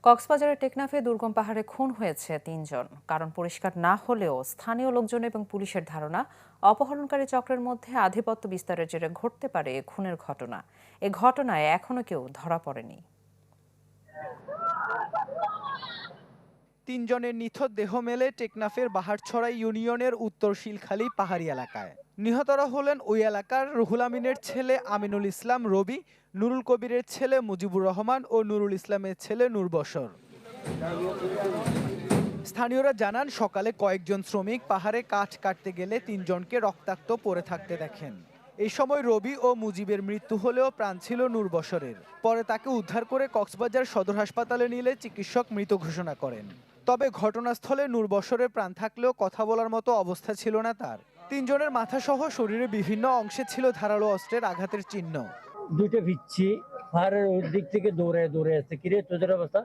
কক্সবাজারের টেকনাফে দুর্গম পাহাড়ে খুন হয়েছে ৩ জন। কারণ পরিষ্কার না হলেও স্থানীয় লোকজন এবং পুলিশের ধারণা, অপহরণকারী চক্রের মধ্যে আধিপত্য বিস্তারের জেরে ঘটতে পারে এ খুনের ঘটনা। এ ঘটনায় এখনো কেউ ধরা পড়েনি। ৩ জনের নিথর দেহ মেলে টেকনাফের বাহারছড়া ইউনিয়নের উত্তর শিলখালী পাহাড়ি এলাকায়। নিহতরা হলেন ওই এলাকার রুহুল আমিনের ছেলে আমিনুল ইসলাম রবি, নুরুল কবিরের ছেলে মুজিবুর রহমান ও নুরুল ইসলামের ছেলে নূর বশর। স্থানীয়রা জানান, সকালে কয়েকজন শ্রমিক পাহাড়ে কাঠ কাটতে গেলে ৩ জনকে রক্তাক্ত পড়ে থাকতে দেখেন। এই সময় রবি ও মুজিবের মৃত্যু হলেও প্রাণ ছিল নূর বশরের। পরে তাকে উদ্ধার করে কক্সবাজার সদর হাসপাতালে নিলে চিকিৎসক মৃত ঘোষণা করেন। তবে ঘটনাস্থলে নূর বশরের প্রাণ থাকলেও কথা বলার মতো অবস্থা ছিল না তার। ৩ জনের মাথাসহ শরীরের বিভিন্ন অংশে ছিল ধারালো অস্ত্রের আঘাতের চিহ্ন। দুইটা ভিচ্ছি পাহাড়ের ওই দিক থেকে দৌড়ে দৌড়ে আসছে। কিরে তোদের অবস্থা?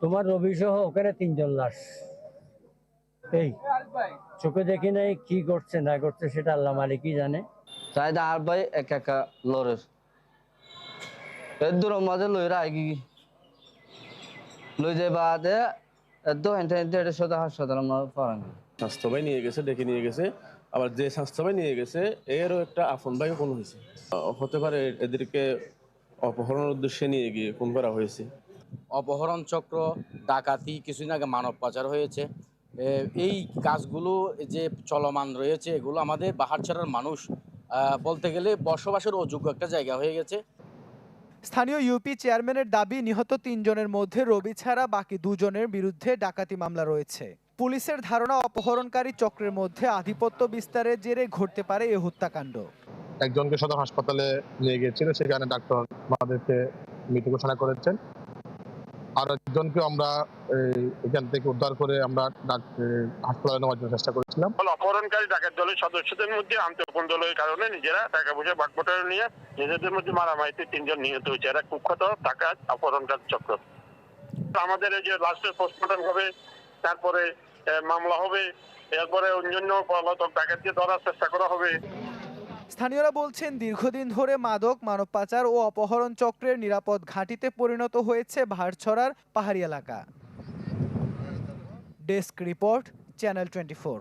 তোমার রবি সহ ওখানে ৩ জন লাশ। এই চোখে দেখি নাই, কি করছে না করছে সেটা আল্লাহ মালিকই জানে। চাইদা আর ভাই এক একা লরের এর দূর মাঝে লইরা আগে লই যাই বাদে এত হেঁটে হেঁটে এটা সোজা হাসপাতাল আমরা পারেন। স্বাস্থ্য ভাই নিয়ে গেছে, ডেকে নিয়ে গেছে। আবার যে স্বাস্থ্য ভাই নিয়ে গেছে এরও একটা আপন ভাই খুন হয়েছে। হতে পারে এদেরকে অপহরণের উদ্দেশ্যে নিয়ে গিয়ে খুন করা হয়েছে। অপহরণ চক্র, ডাকাতি, কিছুদিন আগে মানব পাচার হয়েছে। এই কাজগুলো যে চলমান রয়েছে, এগুলো আমাদের বাহারছড়ার মানুষ বলতে গেলে বসবাসের অযোগ্য একটা জায়গা হয়ে গেছে। স্থানীয় ইউপি চেয়ারম্যানের দাবি, নিহত ৩ জনের মধ্যে রবি ছাড়া বাকি 2 জনের বিরুদ্ধে ডাকাতি মামলা রয়েছে। পুলিশের ধারণা, অপহরণকারী চক্রের মধ্যে আধিপত্য বিস্তারের জেরে ঘটতে পারে এ হত্যাকাণ্ড। একজনকে সদর হাসপাতালে নিয়ে গিয়েছিল, সেখানে ডাক্তার আমাদেরকে মৃত ঘোষণা করেছেন। আর একজনকে আমরা এখান থেকে উদ্ধার করে আমরা হাসপাতালে নেওয়ার জন্য চেষ্টা করেছিলাম। অপহরণকারী ডাকাত দলের সদস্যদের মধ্যে আন্তঃকোন্দলের কারণে নিজেরা টাকা পয়সা ভাগ-বটোয়ারা নিয়ে নিজেদের মধ্যে মারামারিতে 3 জন নিহত হয়েছে। এরা কুখ্যাত ডাকাত অপহরণকারী চক্র। আমাদের এই যে লাস্টের পোস্টমর্টম হবে, তারপরে মামলা হবে, এরপরে অন্যান্য পলাতক ডাকাতকে ধরার চেষ্টা করা হবে। স্থানীয়রা বলছেন, দীর্ঘদিন ধরে মাদক, মানব পাচার ও অপহরণ চক্রের নিরাপদ ঘাঁটিতে পরিণত হয়েছে বাহারছড়ার পাহাড়ি এলাকা। Desk report, channel 24।